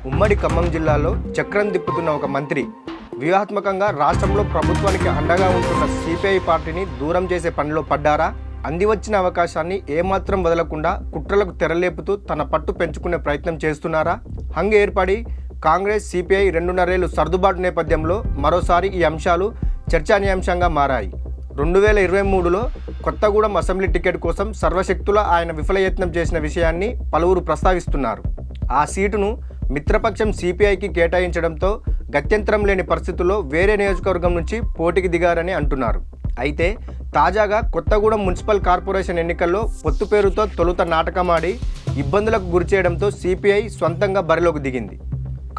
ఉమ్మడి ఖమ్మం జిల్లాలో చక్రం తిప్పుతున్న ఒక మంత్రి వ్యూహాత్మకంగా రాష్ట్రంలో ప్రభుత్వానికి అండగా ఉంటున్న సిపిఐ పార్టీని దూరం చేసే పనిలో పడ్డారా? అందివచ్చిన అవకాశాన్ని ఏమాత్రం వదలకుండా కుట్రలకు తెరలేపుతూ తన పట్టు పెంచుకునే ప్రయత్నం చేస్తున్నారా? హంగ్ ఏర్పడి కాంగ్రెస్ సిపిఐ 2.5 ఏళ్లు సర్దుబాటు నేపథ్యంలో మరోసారి ఈ అంశాలు చర్చానీయాంశంగా మారాయి. 2023లో కొత్తగూడెం అసెంబ్లీ టికెట్ కోసం సర్వశక్తులా ఆయన విఫలయత్నం చేసిన విషయాన్ని పలువురు ప్రస్తావిస్తున్నారు. ఆ సీటును మిత్రపక్షం సిపిఐకి కేటాయించడంతో గత్యంతరం లేని పరిస్థితుల్లో వేరే నియోజకవర్గం నుంచి పోటీకి దిగారని అంటున్నారు. అయితే తాజాగా కొత్తగూడెం మున్సిపల్ కార్పొరేషన్ ఎన్నికల్లో పొత్తు పేరుతో తొలుత నాటకమాడి ఇబ్బందులకు గురిచేయడంతో సిపిఐ స్వంతంగా బరిలోకి దిగింది.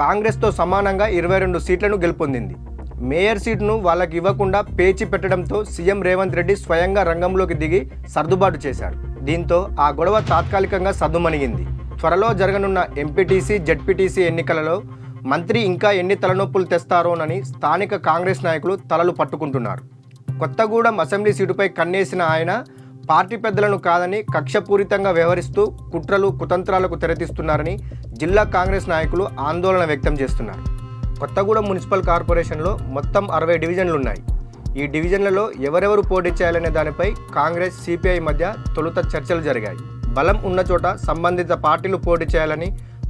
కాంగ్రెస్తో సమానంగా 22 సీట్లను గెలుపొందింది. మేయర్ సీటును వాళ్ళకి ఇవ్వకుండా పేచి పెట్టడంతో సీఎం రేవంత్ రెడ్డి స్వయంగా రంగంలోకి దిగి సర్దుబాటు చేశారు. దీంతో ఆ గొడవ తాత్కాలికంగా సద్దుమణిగింది. త్వరలో జరగనున్న ఎంపీటీసీ జెడ్పీటీసీ ఎన్నికలలో మంత్రి ఇంకా ఎన్ని తలనొప్పులు తెస్తారోనని స్థానిక కాంగ్రెస్ నాయకులు తలలు పట్టుకుంటున్నారు. కొత్తగూడెం అసెంబ్లీ సీటుపై కన్నేసిన ఆయన పార్టీ పెద్దలను కాదని కక్షపూరితంగా వ్యవహరిస్తూ కుట్రలు కుతంత్రాలకు తెరతీస్తున్నారని జిల్లా కాంగ్రెస్ నాయకులు ఆందోళన వ్యక్తం చేస్తున్నారు. కొత్తగూడెం మున్సిపల్ కార్పొరేషన్లో మొత్తం 60 డివిజన్లు ఉన్నాయి. ఈ డివిజన్లలో ఎవరెవరు పోటీ చేయాలనే దానిపై కాంగ్రెస్ సిపిఐ మధ్య తొలుత చర్చలు జరిగాయి. బలం ఉన్న చోట సంబంధిత పార్టీలు పోటీ చేయాలని,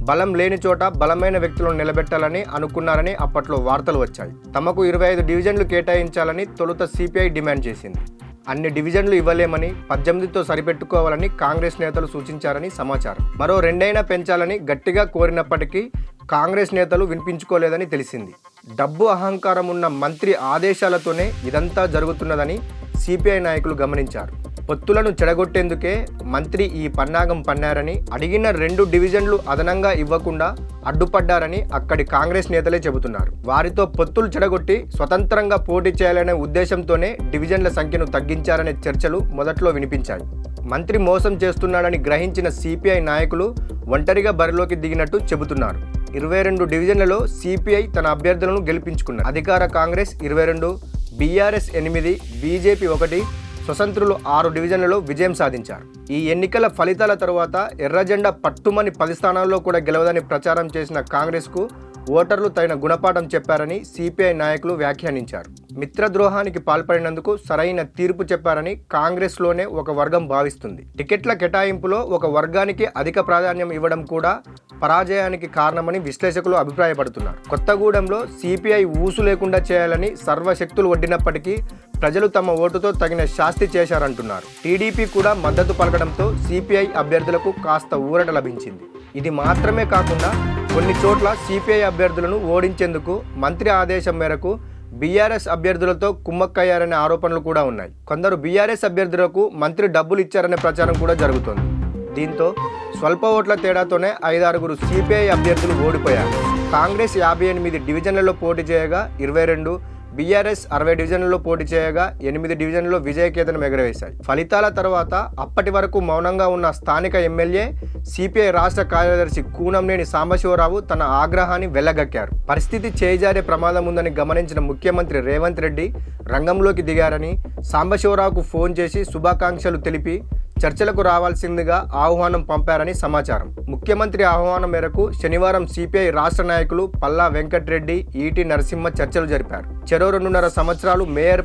బలం లేని చోట బలమైన వ్యక్తులను నిలబెట్టాలని అనుకున్నారని అప్పట్లో వార్తలు వచ్చాయి. తమకు 25 డివిజన్లు కేటాయించాలని తొలుత సిపిఐ డిమాండ్ చేసింది. అన్ని డివిజన్లు ఇవ్వలేమని 18తో సరిపెట్టుకోవాలని కాంగ్రెస్ నేతలు సూచించారని సమాచారం. మరో 2 అయినా పెంచాలని గట్టిగా కోరినప్పటికీ కాంగ్రెస్ నేతలు వినిపించుకోలేదని తెలిసింది. డబ్బు అహంకారం ఉన్న మంత్రి ఆదేశాలతోనే ఇదంతా జరుగుతున్నదని సిపిఐ నాయకులు గమనించారు. పొత్తులను చెడగొట్టేందుకే మంత్రి ఈ పన్నాగం పన్నారని, అడిగిన 2 డివిజన్లు అదనంగా ఇవ్వకుండా అడ్డుపడ్డారని అక్కడి కాంగ్రెస్ నేతలే చెబుతున్నారు. వారితో పొత్తులు చెడగొట్టి స్వతంత్రంగా పోటీ చేయాలనే ఉద్దేశంతోనే డివిజన్ల సంఖ్యను తగ్గించారనే చర్చలు మొదట్లో వినిపించాయి. మంత్రి మోసం చేస్తున్నాడని గ్రహించిన సిపిఐ నాయకులు ఒంటరిగా బరిలోకి దిగినట్టు చెబుతున్నారు. 22 డివిజన్లలో సిపిఐ తన అభ్యర్థులను గెలిపించుకున్నారు. అధికార కాంగ్రెస్ 22, బీఆర్ఎస్ 8, బీజేపీ 1, స్వతంత్రులు 6 డివిజన్లలో విజయం సాధించారు. ఈ ఎన్నికల ఫలితాల తరువాత ఎర్రజెండా పట్టుమని 10 స్థానాల్లో కూడా గెలవదని ప్రచారం చేసిన కాంగ్రెస్కు ఓటర్లు తగిన గుణపాఠం చెప్పారని సిపిఐ నాయకులు వ్యాఖ్యానించారు. మిత్రద్రోహానికి పాల్పడినందుకు సరైన తీర్పు చెప్పారని కాంగ్రెస్లోనే ఒక వర్గం భావిస్తుంది. టికెట్ల కేటాయింపులో ఒక వర్గానికి అధిక ప్రాధాన్యం ఇవ్వడం కూడా పరాజయానికి కారణమని విశ్లేషకులు అభిప్రాయపడుతున్నారు. కొత్తగూడెంలో సిపిఐ ఊసు లేకుండా చేయాలని సర్వశక్తులు ఒడ్డినప్పటికీ ప్రజలు తమ ఓటుతో తగిన శాస్తి చేశారంటున్నారు. టీడీపీ కూడా మద్దతు పలకడంతో సిపిఐ అభ్యర్థులకు కాస్త ఊరట లభించింది. ఇది మాత్రమే కాకుండా కొన్ని చోట్ల సిపిఐ అభ్యర్థులను ఓడించేందుకు మంత్రి ఆదేశం మేరకు బీఆర్ఎస్ అభ్యర్థులతో కుమ్మక్కయ్యారనే ఆరోపణలు కూడా ఉన్నాయి. కొందరు బీఆర్ఎస్ అభ్యర్థులకు మంత్రి డబ్బులు ఇచ్చారనే ప్రచారం కూడా జరుగుతోంది. దీంతో స్వల్ప ఓట్ల తేడాతోనే 5-6 సిపిఐ అభ్యర్థులు ఓడిపోయారు. కాంగ్రెస్ 58 డివిజన్లలో పోటీ చేయగా 22, బీఆర్ఎస్ 60 డివిజన్లలో పోటీ చేయగా 8 డివిజన్లలో విజయకేతనం ఎగరవేశాయి. ఫలితాల తర్వాత అప్పటి వరకు మౌనంగా ఉన్న స్థానిక ఎమ్మెల్యే సిపిఐ రాష్ట్ర కార్యదర్శి కూనంనేని సాంబశివరావు తన ఆగ్రహాన్ని వెళ్లగక్కారు. పరిస్థితి చేజారే ప్రమాదం ఉందని గమనించిన ముఖ్యమంత్రి రేవంత్ రెడ్డి రంగంలోకి దిగారని, సాంబశివరావుకు ఫోన్ చేసి శుభాకాంక్షలు తెలిపి చర్చలకు రావాల్సిందిగా ఆహ్వానం పంపారని సమాచారం. ముఖ్యమంత్రి ఆహ్వానం మేరకు శనివారం సిపిఐ రాష్ట్ర నాయకులు పల్లా వెంకట్రెడ్డి, ఈటీ నరసింహ చర్చలు జరిపారు. చెరో 2.5 సంవత్సరాలు మేయర్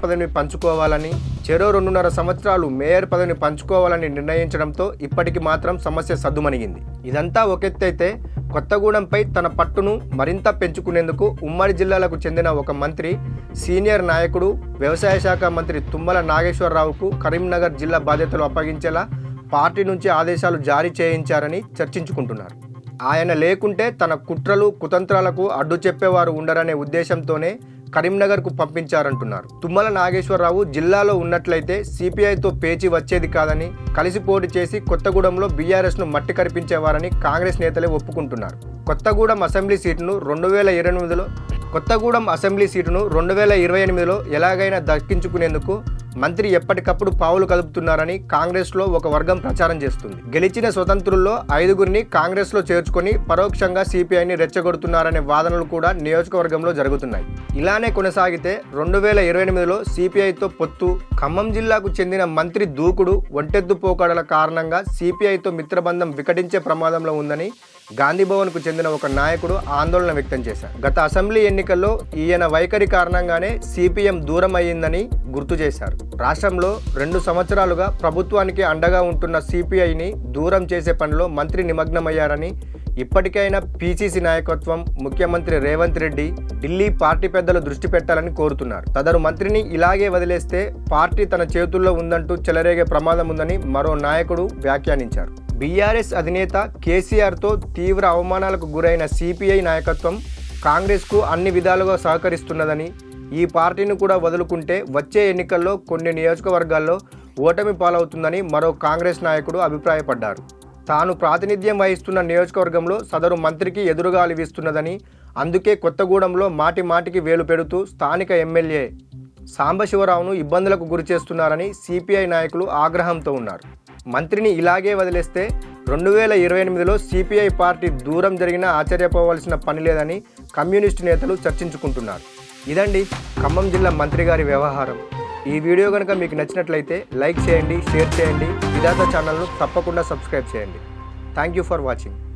పదవిని పంచుకోవాలని నిర్ణయించడంతో ఇప్పటికి మాత్రం సమస్య సద్దుమణిగింది. ఇదంతా ఒకెత్తైతే కొత్తగూడెంపై తన పట్టును మరింత పెంచుకునేందుకు ఉమ్మడి జిల్లాలకు చెందిన ఒక మంత్రి, సీనియర్ నాయకుడు, వ్యవసాయ శాఖ మంత్రి తుమ్మల నాగేశ్వరరావుకు కరీంనగర్ జిల్లా బాధ్యతలు అప్పగించేలా పార్టీ నుంచి ఆదేశాలు జారీ చేయించారని చర్చించుకుంటున్నారు. ఆయన లేకుంటే తన కుట్రలు కుతంత్రాలకు అడ్డు చెప్పేవారు ఉండరనే ఉద్దేశంతోనే కరీంనగర్కు పంపించారంటున్నారు. తుమ్మల నాగేశ్వరరావు జిల్లాలో ఉన్నట్లయితే సిపిఐతో పేచి వచ్చేది కాదని, కలిసి పోటీ చేసి కొత్తగూడెంలో బీఆర్ఎస్ను మట్టి కరిపించేవారని కాంగ్రెస్ నేతలే ఒప్పుకుంటున్నారు. కొత్తగూడెం అసెంబ్లీ సీటును 2028లో ఎలాగైనా దక్కించుకునేందుకు మంత్రి ఎప్పటికప్పుడు పావులు కదుపుతున్నారని కాంగ్రెస్లో ఒక వర్గం ప్రచారం చేస్తుంది. గెలిచిన స్వతంత్రుల్లో 5గురిని కాంగ్రెస్లో చేర్చుకొని పరోక్షంగా సిపిఐని రెచ్చగొడుతున్నారనే వాదనలు కూడా నియోజకవర్గంలో జరుగుతున్నాయి. ఇలానే కొనసాగితే 2028లో సిపిఐతో పొత్తు, ఖమ్మం జిల్లాకు చెందిన మంత్రి దూకుడు, ఒంటెద్దు పోకడల కారణంగా సిపిఐతో మిత్రబంధం వికటించే ప్రమాదంలో ఉందని గాంధీ భవన్కు చెందిన ఒక నాయకుడు ఆందోళన వ్యక్తం చేశారు. గత అసెంబ్లీ ఎన్నికల్లో ఈయన వైఖరి కారణంగానే సిపిఎం దూరం అయ్యిందని గుర్తు చేశారు. రాష్ట్రంలో 2 సంవత్సరాలుగా ప్రభుత్వానికి అండగా ఉంటున్న సిపిఐని దూరం చేసే పనిలో మంత్రి నిమగ్నమయ్యారని, ఇప్పటికైనా పిసిసి నాయకత్వం, ముఖ్యమంత్రి రేవంత్ రెడ్డి ఢిల్లీ పార్టీ పెద్దలు దృష్టి పెట్టాలని కోరుతున్నారు. సదరు మంత్రిని ఇలాగే వదిలేస్తే పార్టీ తన చేతుల్లో ఉందంటూ చెలరేగే ప్రమాదం ఉందని మరో నాయకుడు వ్యాఖ్యానించారు. బీఆర్ఎస్ అధినేత కేసీఆర్తో తీవ్ర అవమానాలకు గురైన సిపిఐ నాయకత్వం కాంగ్రెస్కు అన్ని విధాలుగా సహకరిస్తున్నదని, ఈ పార్టీని కూడా వదులుకుంటే వచ్చే ఎన్నికల్లో కొన్ని నియోజకవర్గాల్లో ఓటమి పాలవుతుందని మరో కాంగ్రెస్ నాయకుడు అభిప్రాయపడ్డారు. తాను ప్రాతినిధ్యం వహిస్తున్న నియోజకవర్గంలో సదరు మంత్రికి ఎదురుగాలి వీస్తున్నదని, అందుకే కొత్తగూడెంలో మాటి మాటికి వేలు పెడుతూ స్థానిక ఎమ్మెల్యే సాంబశివరావును ఇబ్బందులకు గురి చేస్తున్నారని సిపిఐ నాయకులు ఆగ్రహంతో ఉన్నారు. మంత్రిని ఇలాగే వదిలేస్తే 2028లో సిపిఐ పార్టీ దూరం జరిగినా ఆశ్చర్యపోవాల్సిన పని లేదని కమ్యూనిస్టు నేతలు చర్చించుకుంటున్నారు. ఇదండి ఖమ్మం జిల్లా మంత్రి గారి వ్యవహారం. ఈ వీడియో కనుక మీకు నచ్చినట్లయితే లైక్ చేయండి, షేర్ చేయండి. విధాత ఛానల్ను తప్పకుండా సబ్స్క్రైబ్ చేయండి. Thank you for watching.